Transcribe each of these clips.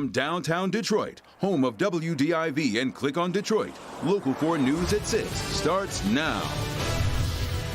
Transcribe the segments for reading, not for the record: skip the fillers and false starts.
from downtown Detroit, home of WDIV and Click on Detroit. Local 4 News at 6 starts now.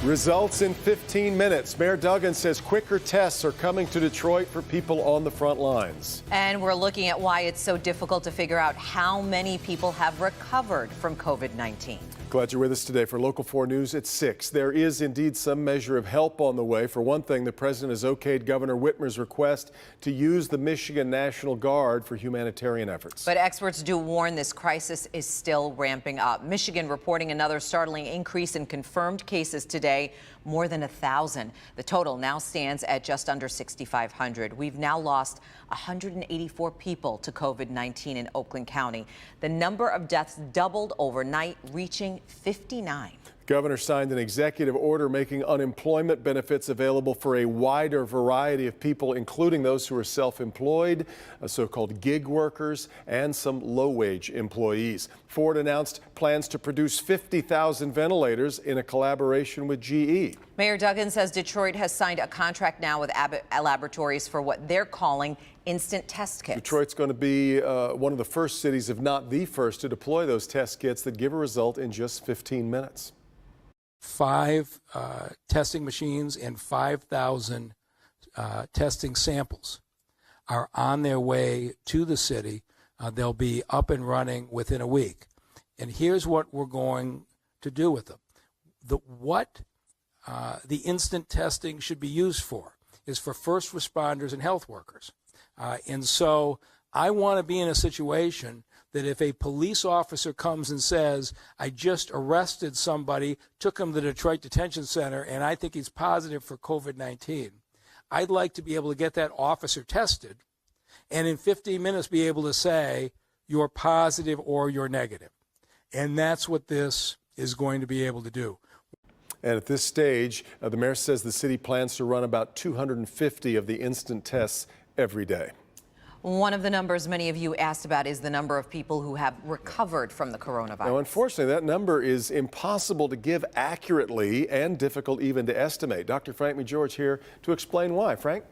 Results in 15 minutes. Mayor Duggan says quicker tests are coming to Detroit for people on the front lines. And we're looking at why it's so difficult to figure out how many people have recovered from COVID-19. Glad you're with us today for Local 4 News at 6. There is indeed some measure of help on the way. For one thing, the president has okayed Governor Whitmer's request to use the Michigan National Guard for humanitarian efforts. But experts do warn this crisis is still ramping up. Michigan reporting another startling increase in confirmed cases today, more than 1,000. The total now stands at just under 6,500. We've now lost 184 people to COVID-19 in Oakland County. The number of deaths doubled overnight, reaching 59. The governor signed an executive order making unemployment benefits available for a wider variety of people, including those who are self-employed, so-called gig workers, and some low-wage employees. Ford announced plans to produce 50,000 ventilators in a collaboration with GE. Mayor Duggan says Detroit has signed a contract now with Abbott Laboratories for what they're calling instant test kits. Detroit's going to be one of the first cities, if not the first, to deploy those test kits that give a result in just 15 minutes. 5 testing machines and 5,000 testing samples are on their way to the city. They'll be up and running within a week. And here's what we're going to do with them. The instant testing should be used for is for first responders and health workers. And so I want to be in a situation that if a police officer comes and says, I just arrested somebody, took him to the Detroit Detention Center, and I think he's positive for COVID-19, I'd like to be able to get that officer tested and in 15 minutes be able to say, you're positive or you're negative. And that's what this is going to be able to do. And at this stage, the mayor says the city plans to run about 250 of the instant tests every day. One of the numbers many of you asked about is the number of people who have recovered from the coronavirus. Now, unfortunately, that number is impossible to give accurately and difficult even to estimate. Dr. Frank McGeorge here to explain why. Frank?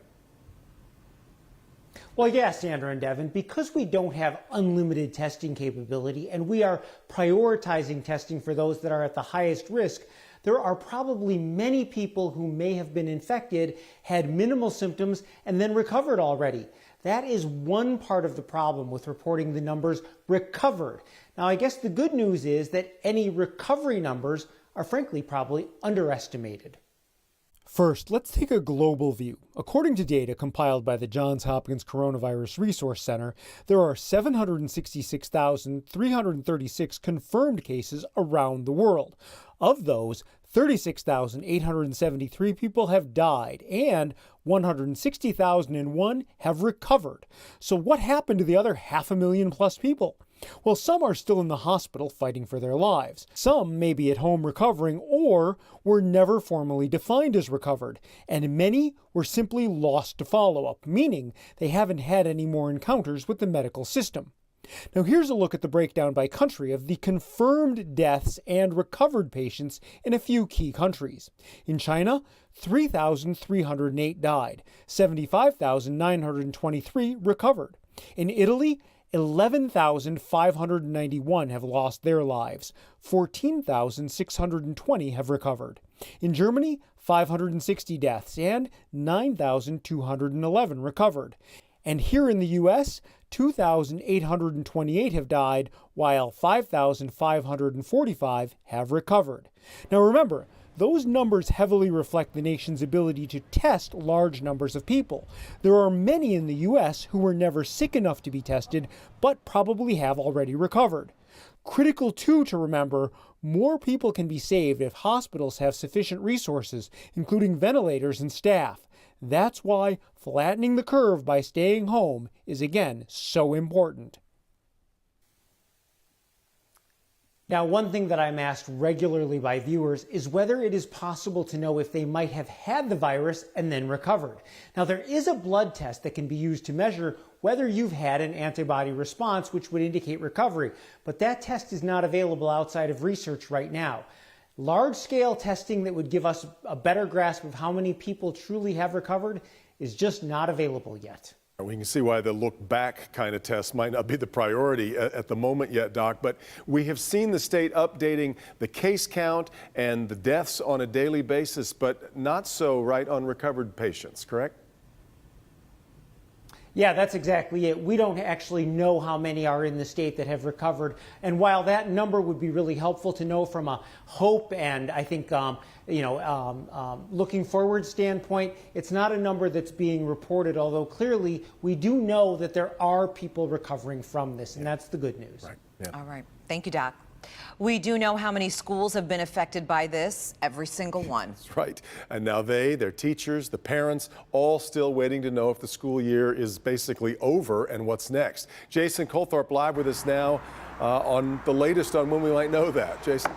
Well, yes, Sandra and Devin, because we don't have unlimited testing capability and we are prioritizing testing for those that are at the highest risk, there are probably many people who may have been infected, had minimal symptoms, and then recovered already. That is one part of the problem with reporting the numbers recovered. Now, I guess the good news is that any recovery numbers are frankly probably underestimated. First, let's take a global view. According to data compiled by the Johns Hopkins Coronavirus Resource Center, there are 766,336 confirmed cases around the world. Of those, 36,873 people have died and 160,001 have recovered. So what happened to the other 500,000 plus people? Well, some are still in the hospital fighting for their lives. Some may be at home recovering or were never formally defined as recovered. And many were simply lost to follow-up, meaning they haven't had any more encounters with the medical system. Now here's a look at the breakdown by country of the confirmed deaths and recovered patients in a few key countries. In China, 3,308 died, 75,923 recovered. In Italy, 11,591 have lost their lives, 14,620 have recovered. In Germany, 560 deaths and 9,211 recovered. And here in the U.S., 2,828 have died, while 5,545 have recovered. Now remember, those numbers heavily reflect the nation's ability to test large numbers of people. There are many in the U.S. who were never sick enough to be tested, but probably have already recovered. Critical, too, to remember, more people can be saved if hospitals have sufficient resources, including ventilators and staff. That's why flattening the curve by staying home is, again, so important. Now, one thing that I'm asked regularly by viewers is whether it is possible to know if they might have had the virus and then recovered. Now, there is a blood test that can be used to measure whether you've had an antibody response, which would indicate recovery, but that test is not available outside of research right now. Large-scale testing that would give us a better grasp of how many people truly have recovered is just not available yet. We can see why the look back kind of test might not be the priority at the moment yet, Doc, but we have seen the state updating the case count and the deaths on a daily basis, but not so right on recovered patients, correct? Yeah, that's exactly it. We don't actually know how many are in the state that have recovered. And while that number would be really helpful to know from a hope and I think, looking forward standpoint, it's not a number that's being reported, although clearly we do know that there are people recovering from this, and that's the good news. Right. Yeah. All right. Thank you, Doc. We do know how many schools have been affected by this, every single one. That's right. And now their teachers, the parents, all still waiting to know if the school year is basically over and what's next. Jason Colthorpe live with us now on the latest on when we might know that. Jason.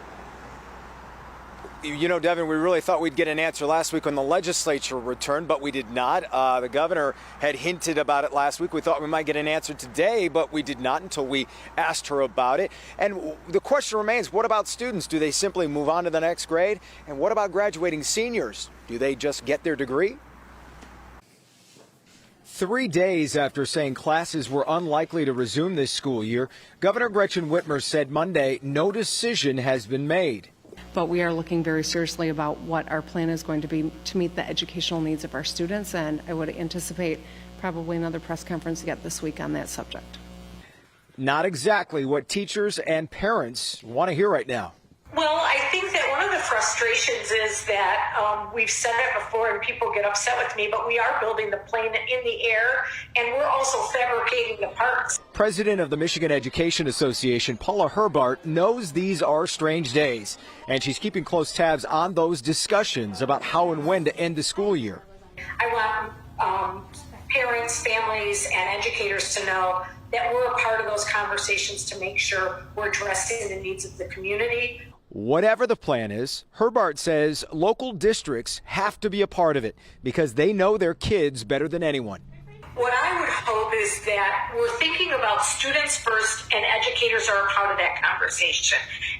You know, Devin, we really thought we'd get an answer last week when the legislature returned, but we did not. The governor had hinted about it last week. We thought we might get an answer today, but we did not until we asked her about it. And the question remains, what about students? Do they simply move on to the next grade? And what about graduating seniors? Do they just get their degree? 3 days after saying classes were unlikely to resume this school year, Governor Gretchen Whitmer said Monday no decision has been made. But we are looking very seriously about what our plan is going to be to meet the educational needs of our students, and I would anticipate probably another press conference yet this week on that subject. Not exactly what teachers and parents want to hear right now. Well, I think that one of the frustrations is that we've said it before and people get upset with me, but we are building the plane in the air and we're also fabricating the parts. President of the Michigan Education Association, Paula Herbart, knows these are strange days, and she's keeping close tabs on those discussions about how and when to end the school year. I want parents, families, and educators to know that we're a part of those conversations to make sure we're addressing the needs of the community. Whatever the plan is, Herbart says local districts have to be a part of it because they know their kids better than anyone. What I would hope is that we're thinking about students first and educators are a part of that conversation.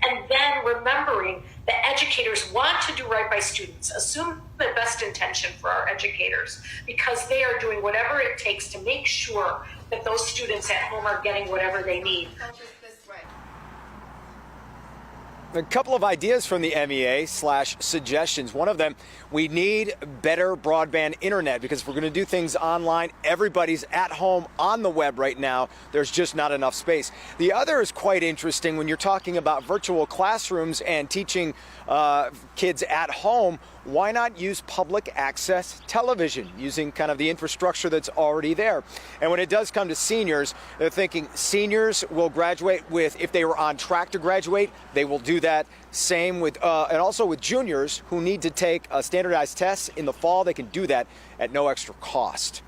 And then remembering that educators want to do right by students, assume the best intention for our educators because they are doing whatever it takes to make sure that those students at home are getting whatever they need. A couple of ideas from the MEA/suggestions. One of them, we need better broadband internet because if we're going to do things online, everybody's at home on the web right now. There's just not enough space. The other is quite interesting when you're talking about virtual classrooms and teaching kids at home. Why not use public access television using kind of the infrastructure that's already there? And when it does come to seniors, they're thinking seniors will graduate with, if they were on track to graduate, they will do that. Same with, and also with juniors who need to take a standardized test in the fall, they can do that at no extra cost.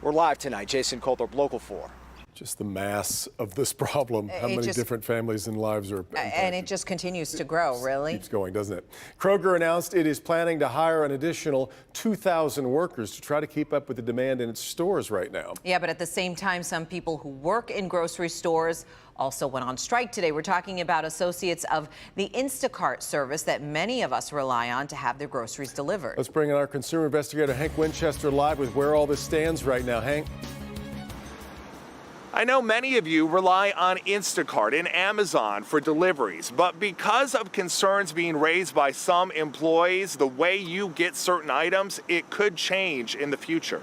We're live tonight. Jason Colthorpe, Local 4. Just the mass of this problem, how many different families and lives are impacted. And it just continues to grow, really. Keeps going, doesn't it? Kroger announced it is planning to hire an additional 2,000 workers to try to keep up with the demand in its stores right now. Yeah, but at the same time, some people who work in grocery stores also went on strike today. We're talking about associates of the Instacart service that many of us rely on to have their groceries delivered. Let's bring in our consumer investigator, Hank Winchester, live with where all this stands right now. Hank? I know many of you rely on Instacart and Amazon for deliveries, but because of concerns being raised by some employees, the way you get certain items, it could change in the future.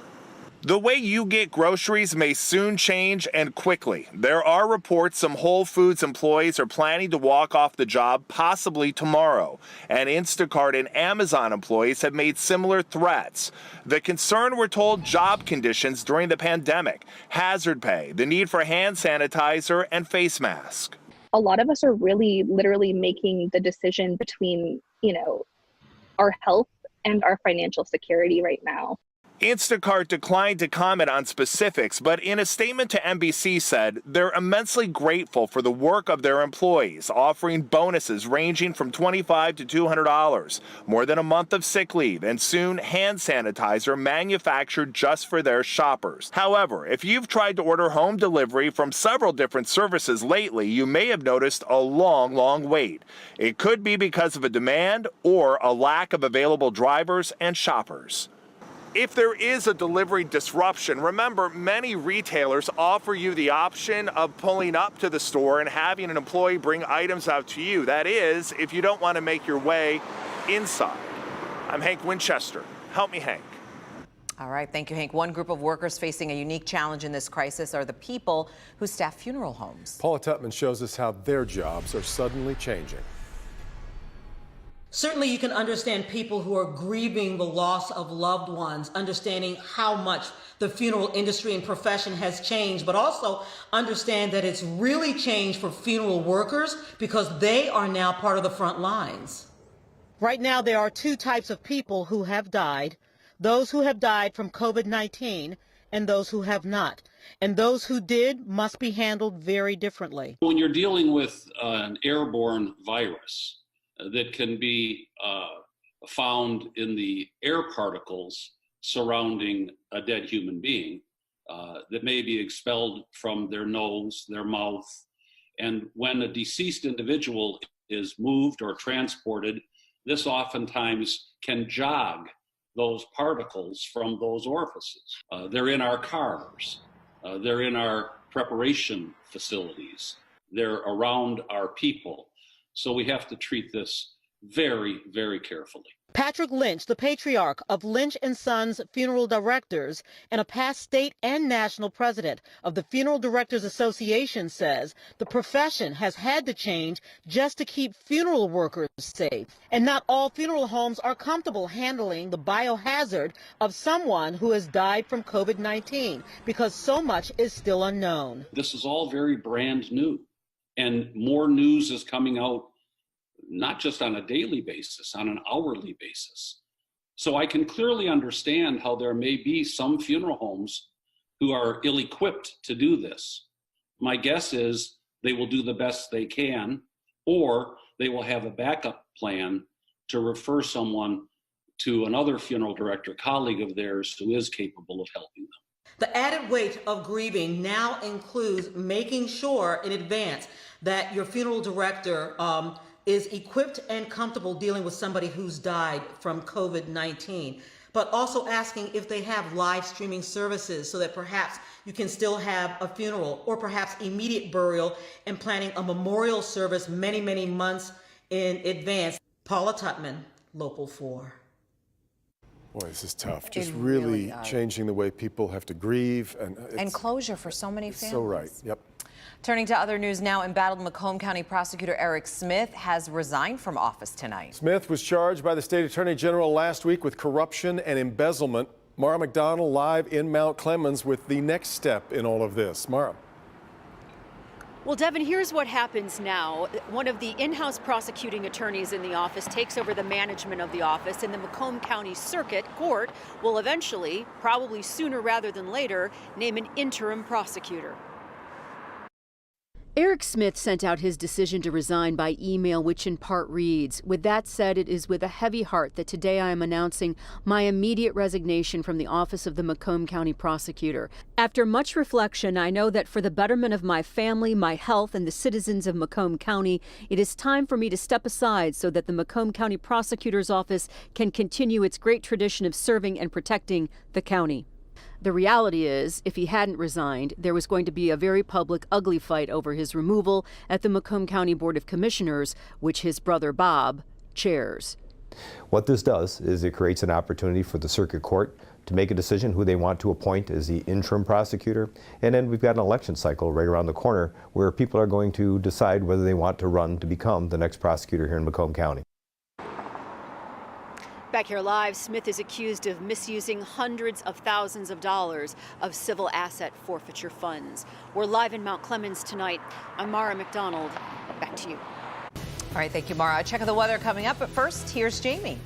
The way you get groceries may soon change and quickly. There are reports some Whole Foods employees are planning to walk off the job possibly tomorrow, and Instacart and Amazon employees have made similar threats. The concern, we're told, job conditions during the pandemic, hazard pay, the need for hand sanitizer and face mask. A lot of us are really literally making the decision between, our health and our financial security right now. Instacart declined to comment on specifics, but in a statement to NBC said they're immensely grateful for the work of their employees, offering bonuses ranging from $25 to $200, more than a month of sick leave, and soon hand sanitizer manufactured just for their shoppers. However, if you've tried to order home delivery from several different services lately, you may have noticed a long wait. It could be because of a demand or a lack of available drivers and shoppers. If there is a delivery disruption, remember, many retailers offer you the option of pulling up to the store and having an employee bring items out to you. That is, if you don't want to make your way inside. I'm Hank Winchester. Help me, Hank. All right, thank you, Hank. One group of workers facing a unique challenge in this crisis are the people who staff funeral homes. Paula Tutman shows us how their jobs are suddenly changing. Certainly, you can understand people who are grieving the loss of loved ones, understanding how much the funeral industry and profession has changed, but also understand that it's really changed for funeral workers because they are now part of the front lines. Right now, there are two types of people who have died: those who have died from COVID-19 and those who have not. And those who did must be handled very differently. When you're dealing with an airborne virus that can be found in the air particles surrounding a dead human being that may be expelled from their nose, their mouth. And when a deceased individual is moved or transported, this oftentimes can jog those particles from those orifices. They're in our cars. They're in our preparation facilities. They're around our people. So we have to treat this very, very carefully. Patrick Lynch, the patriarch of Lynch & Sons Funeral Directors and a past state and national president of the Funeral Directors Association, says the profession has had to change just to keep funeral workers safe. And not all funeral homes are comfortable handling the biohazard of someone who has died from COVID-19 because so much is still unknown. This is all very brand new, and more news is coming out not just on a daily basis, on an hourly basis. So I can clearly understand how there may be some funeral homes who are ill-equipped to do this. My guess is they will do the best they can, or they will have a backup plan to refer someone to another funeral director, colleague of theirs, who is capable of helping them. The added weight of grieving now includes making sure in advance that your funeral director is equipped and comfortable dealing with somebody who's died from COVID-19, but also asking if they have live streaming services so that perhaps you can still have a funeral or perhaps immediate burial, and planning a memorial service many, many months in advance. Paula Tutman, Local 4. Boy, this is tough. Just really changing the way people have to grieve. And closure for so many families. So right, yep. Turning to other news now, embattled Macomb County Prosecutor Eric Smith has resigned from office tonight. Smith was charged by the state attorney general last week with corruption and embezzlement. Mara McDonald live in Mount Clemens with the next step in all of this. Mara. Well, Devin, here's what happens now. One of the in-house prosecuting attorneys in the office takes over the management of the office, and the Macomb County Circuit Court will eventually, probably sooner rather than later, name an interim prosecutor. Eric Smith sent out his decision to resign by email, which in part reads, "With that said, it is with a heavy heart that today I am announcing my immediate resignation from the office of the Macomb County Prosecutor. After much reflection, I know that for the betterment of my family, my health, and the citizens of Macomb County, it is time for me to step aside so that the Macomb County Prosecutor's Office can continue its great tradition of serving and protecting the county." The reality is, if he hadn't resigned, there was going to be a very public, ugly fight over his removal at the Macomb County Board of Commissioners, which his brother Bob chairs. What this does is it creates an opportunity for the circuit court to make a decision who they want to appoint as the interim prosecutor. And then we've got an election cycle right around the corner where people are going to decide whether they want to run to become the next prosecutor here in Macomb County. Back here live, Smith is accused of misusing hundreds of thousands of dollars of civil asset forfeiture funds. We're live in Mount Clemens tonight. I'm Mara McDonald. Back to you. All right, thank you, Mara. A check of the weather coming up, but first, here's Jamie.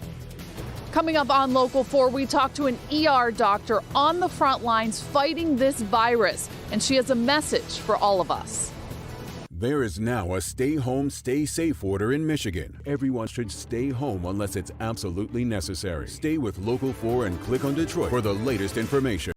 Coming up on Local 4, we talk to an ER doctor on the front lines fighting this virus, and she has a message for all of us. There is now a stay home, stay safe order in Michigan. Everyone should stay home unless it's absolutely necessary. Stay with Local 4 and click on Detroit for the latest information.